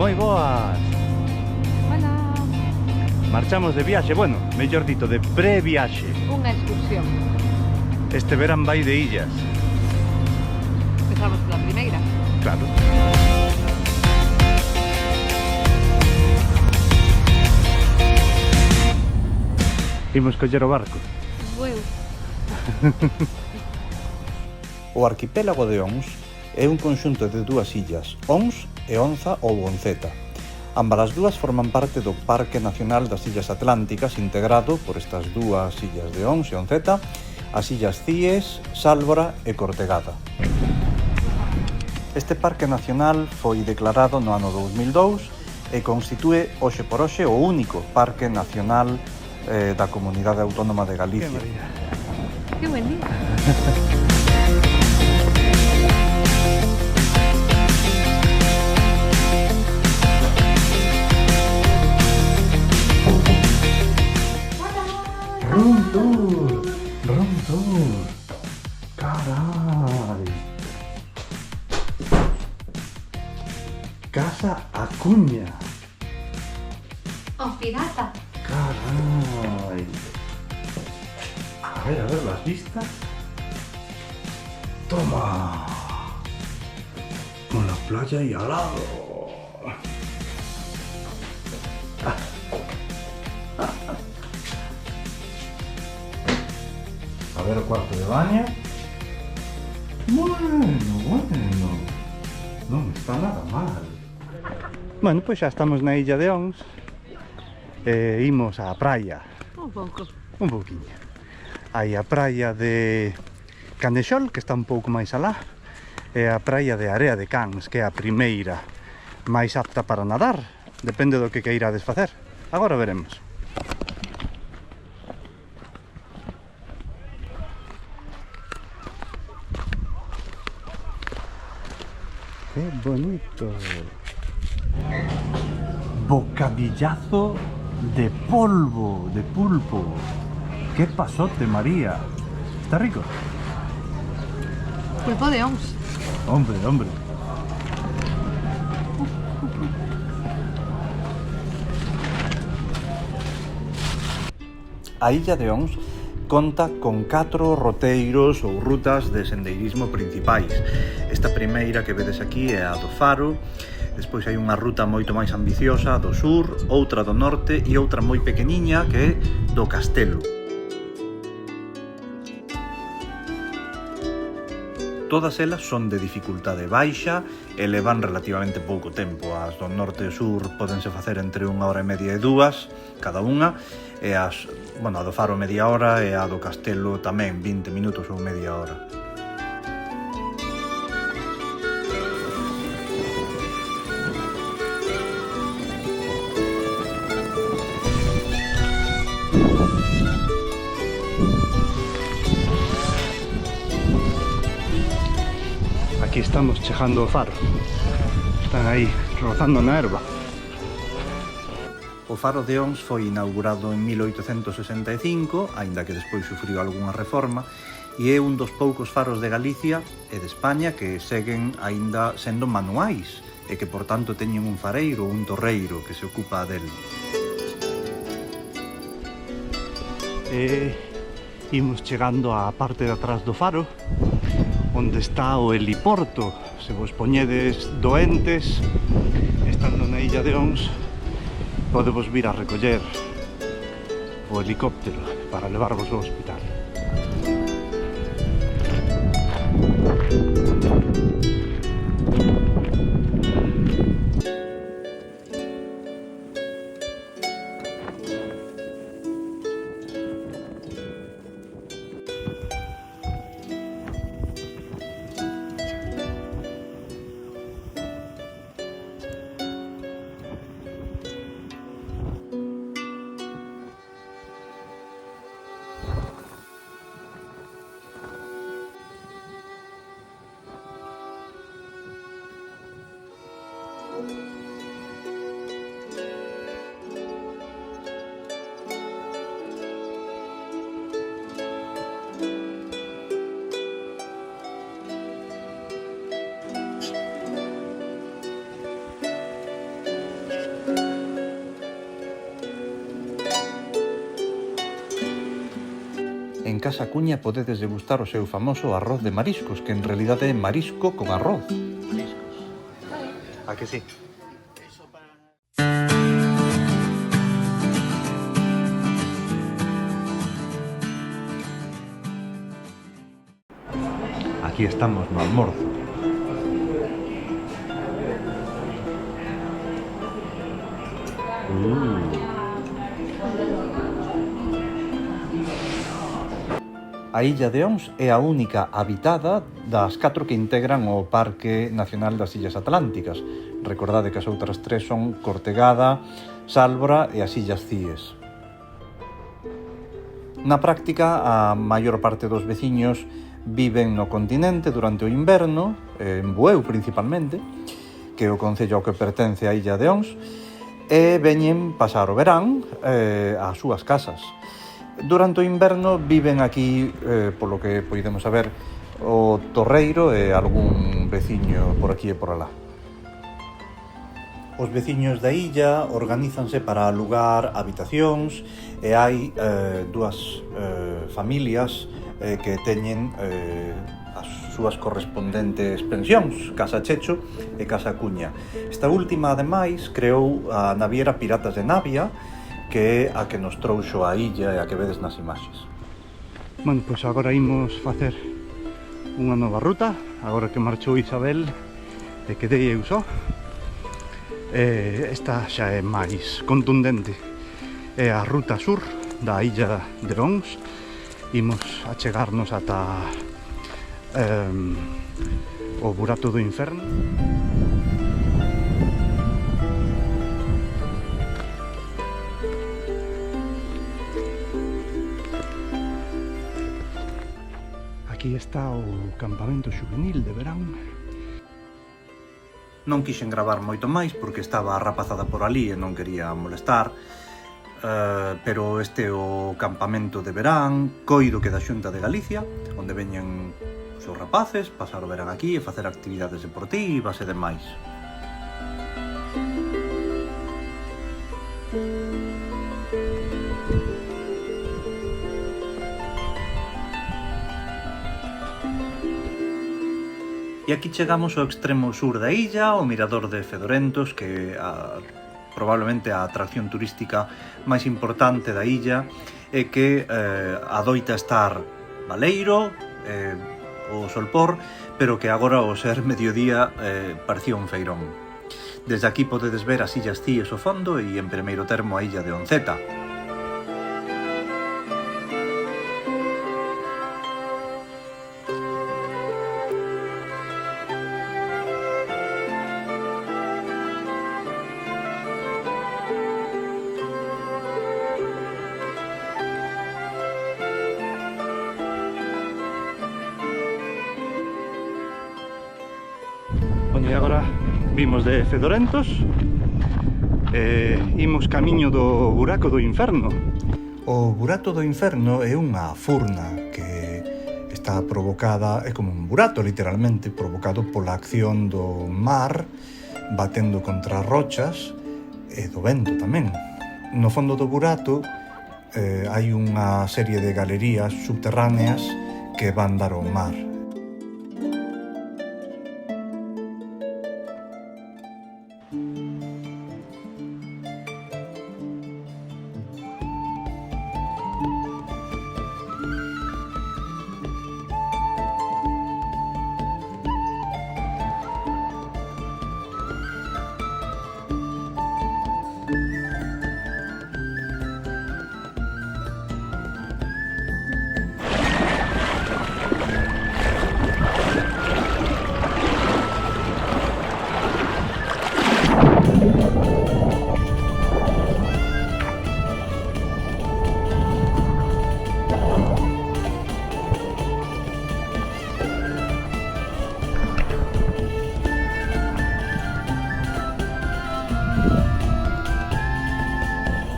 Moi boas. Hola. Marchamos de viaxe, bueno, mellor dito, de previaxe. Unha excursión. Este verán vai de illas. Empezamos pola primeira. Claro. Imos coller o barco. Ueu. O arquipélago de Ons é un conxunto de dúas illas, Ons e Onza ou Onceta. Ambas as dúas forman parte do Parque Nacional das Illas Atlánticas, integrado por estas dúas illas de Ons e Onceta, as illas Cíes, Sálvora e Cortegada. Este Parque Nacional foi declarado no ano 2002 e constitúe hoxe por hoxe o único Parque Nacional da Comunidade Autónoma de Galicia. Que buen día. Room tour. Carai. Casa Acuña. Oh, pirata. Caray. A ver las vistas. Toma. Con la playa ahí al lado. A ver el cuarto de baño. Bueno. No me está nada mal. Bueno, pues xa estamos na illa de Ons. Imos á praia. Un pouco. Un pouquiño. Hai a praia de Canexol, que está un pouco máis alá, e a praia de Area de Cans, que é a primeira máis apta para nadar. Depende do que queirades facer. Agora veremos. ¡Qué bonito! Bocabillazo de polvo, de pulpo. ¡Qué pasote, María! ¿Está rico? Pulpo de Ons. Hombre. A illa de Ons conta con 4 roteiros ou rutas de sendeirismo principais. Esta primeira que vedes aquí é a do Faro, despois hai unha ruta moito máis ambiciosa do sur, outra do norte e outra moi pequeniña que é do Castelo. Todas elas son de dificultade baixa e levan relativamente pouco tempo. As do norte e sur pódense facer entre 1 hora e media e 2 cada unha, e a do Faro media hora e a do Castelo tamén 20 minutos ou media hora. Aquí estamos chegando ao faro. Están aí rozando na herba. O faro de Ons foi inaugurado en 1865, aínda que despois sufriu algunha reforma, e é un dos poucos faros de Galicia e de España que seguen aínda sendo manuais e que, por tanto, teñen un fareiro ou un torreiro que se ocupa del. Imos chegando á parte de atrás do faro, onde está o heliporto. Se vos poñedes doentes, estando na illa de Ons, podevos vir a recoller o helicóptero para levarvos ao hospital. en Casa Cuña podedes degustar o seu famoso arroz de mariscos, que en realidade é marisco con arroz. Mariscos. A que sí? Aquí estamos no almorzo. A illa de Ons é a única habitada das 4 que integran o Parque Nacional das Illas Atlánticas. Recordade que as outras 3 son Cortegada, Sálvora e as Illas Cíes. Na práctica, a maior parte dos veciños viven no continente durante o inverno, en Bueu principalmente, que é o concello ao que pertence a illa de Ons, e veñen pasar o verán ás súas casas. Durante o inverno viven aquí, polo que podemos saber, o torreiro e algún veciño por aquí e por alá. Os veciños da illa organízanse para alugar habitacións e hai dúas familias que teñen as súas correspondentes pensións, Casa Checho e Casa Cuña. Esta última, ademais, creou a naviera Piratas de Navia, que é a que nos trouxo a illa e a que vedes nas imaxes. Bueno, pois agora imos facer unha nova ruta, agora que marchou Isabel e quedei eu só. Esta xa é máis contundente, é a ruta sur da illa de Ons. Imos a chegarnos ata o Burato do Inferno. Aquí está o campamento xuvenil de verán. Non quixen gravar moito máis porque estaba a rapazada por ali e non quería molestar, pero este é o campamento de verán, coido que da Xunta de Galicia, onde veñen os seus rapaces, pasar o verán aquí e facer actividades deportivas e demais. E aquí chegamos ao extremo sur da illa, o mirador de Fedorentos, que é probablemente a atracción turística máis importante da illa, e que adoita estar baleiro, o solpor, pero que agora, ao ser mediodía, parecía un feirón. Desde aquí podedes ver as Illas Cíes ao fondo e, en primeiro termo, a illa de Onceta. Bueno, e agora vimos de Fedorentos e imos camiño do Buraco do Inferno. O Burato do Inferno é unha furna que está provocada, é como un burato literalmente, provocado pola acción do mar batendo contra as rochas e do vento tamén. No fondo do burato hai unha serie de galerías subterráneas que van dar ao mar.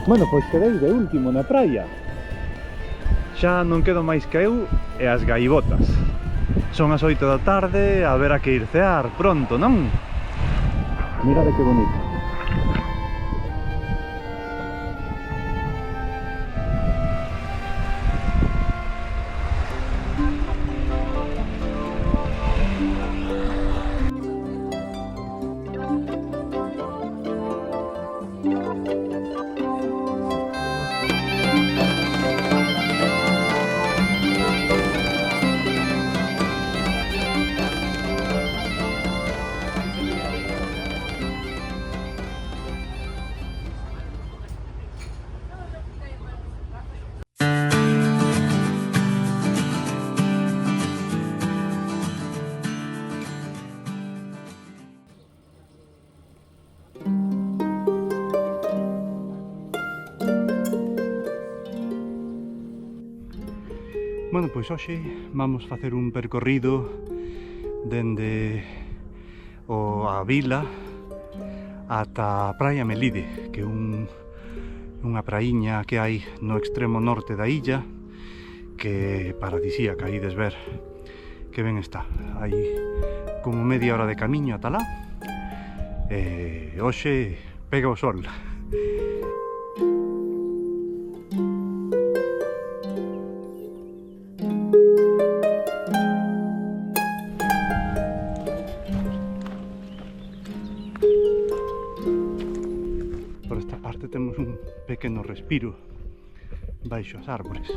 Bueno, pois quedei de último na praia. Xa non quedo máis que eu e as gaivotas. Son as 8 da tarde, haberá que ir cear pronto, non? Mirade que bonito. Bueno, pois hoxe vamos facer un percorrido dende a vila ata a Praia Melide, que é unha praíña que hai no extremo norte da illa, que é paradisíaca, ides ver que ben está. Hai como media hora de camiño ata lá, e hoxe pega o sol. Por esta parte temos un pequeno respiro baixo as árbores.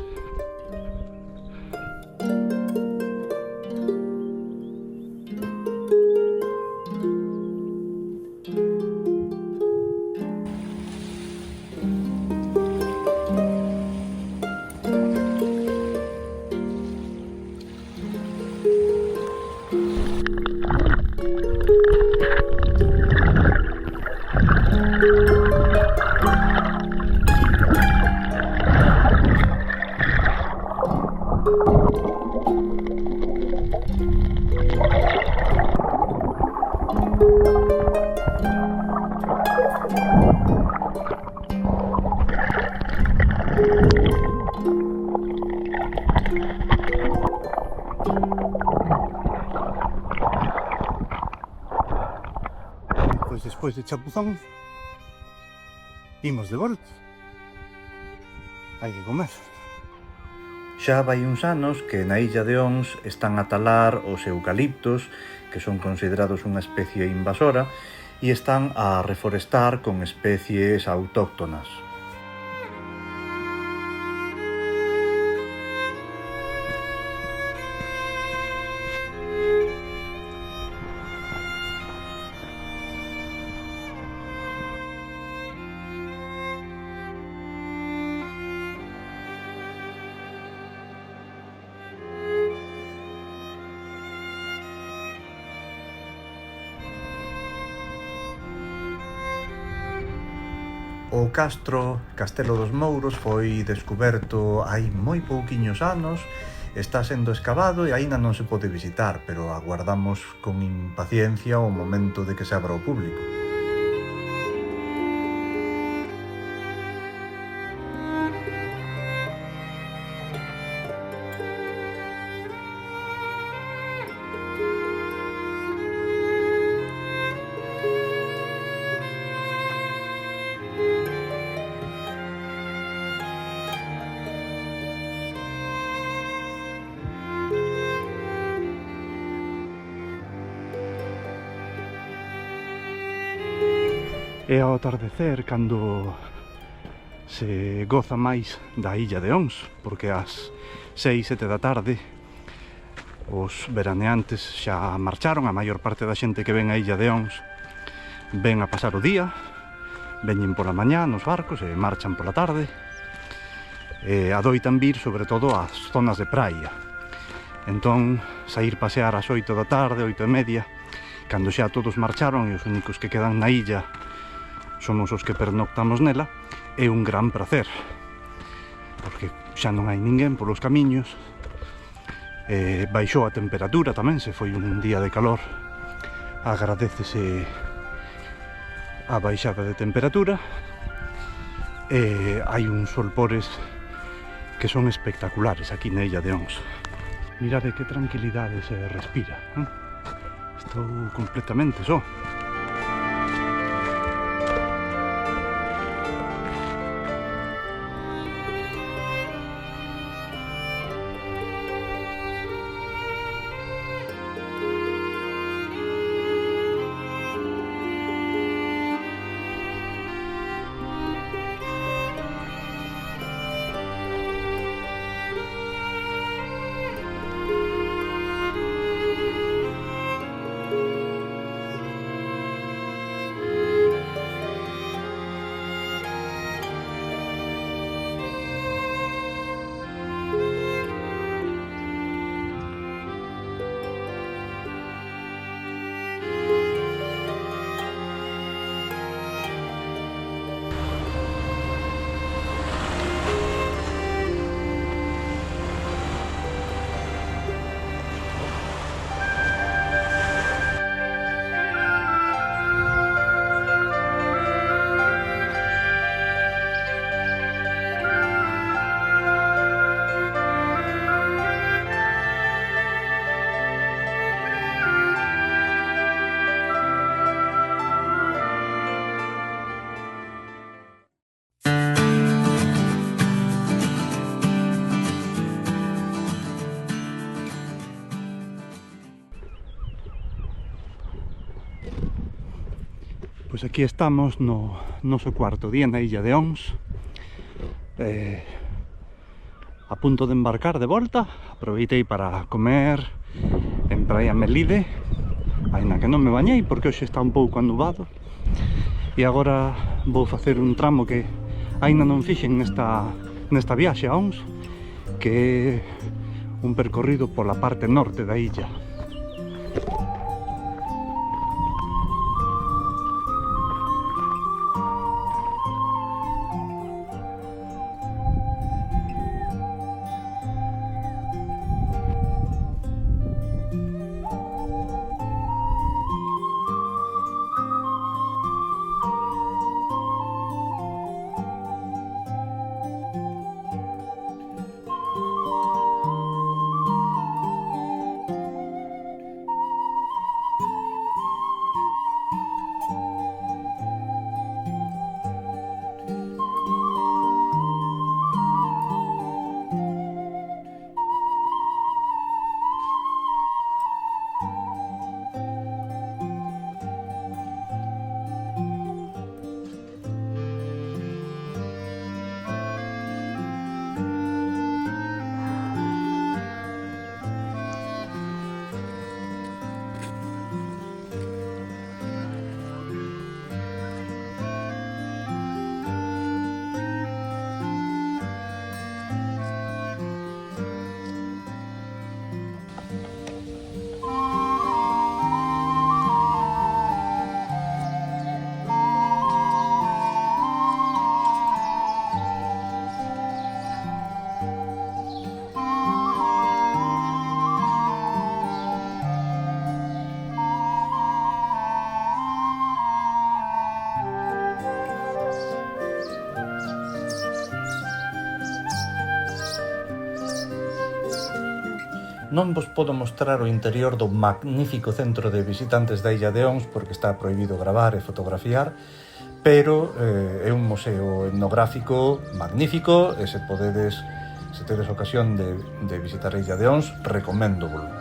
Pois despois de chapuzón imos de volta. Hai que comer. Xa vai uns anos que na illa de Ons están a talar os eucaliptos, que son considerados unha especie invasora, e están a reforestar con especies autóctonas. O Castelo dos Mouros foi descuberto hai moi pouquiños anos, está sendo escavado e aínda non se pode visitar, pero aguardamos con impaciencia o momento de que se abra ao público. É ao atardecer cando se goza máis da illa de Ons, porque ás 6, 7 da tarde os veraneantes xa marcharon. A maior parte da xente que ven a illa de Ons ven a pasar o día, veñen pola mañá nos barcos e marchan pola tarde, e adoitan vir sobre todo ás zonas de praia. Entón, saír pasear ás 8 da tarde, 8:30, cando xa todos marcharon e os únicos que quedan na illa somos os que pernoctamos nela, é un gran placer, porque xa non hai ninguén polos camiños, baixou a temperatura tamén, se foi un día de calor, agradécese a baixada de temperatura, e hai uns solpores que son espectaculares aquí na illa de Ons. Mirade que tranquilidade se respira, estou completamente só. Pois aquí estamos no noso cuarto día na illa de Ons, a punto de embarcar de volta. Aproveitei para comer en Praia Melide, aínda que non me bañei porque hoxe está un pouco anubado, e agora vou facer un tramo que aínda non fixen nesta viaxe a Ons, que é un percorrido pola parte norte da illa. Non vos podo mostrar o interior do magnífico centro de visitantes da illa de Ons porque está prohibido gravar e fotografiar, pero é un museo etnográfico magnífico e se tedes ocasión de visitar a illa de Ons, recoméndovolo.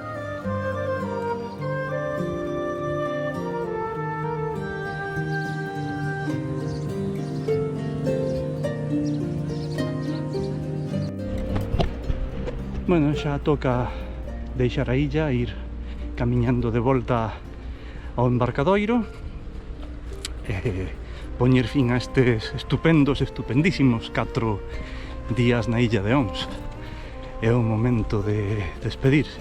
Bueno, xa toca deixar a illa e ir camiñando de volta ao embarcadoiro e poñer fin a estes estupendísimos 4 días na illa de Ons. É o momento de despedirse.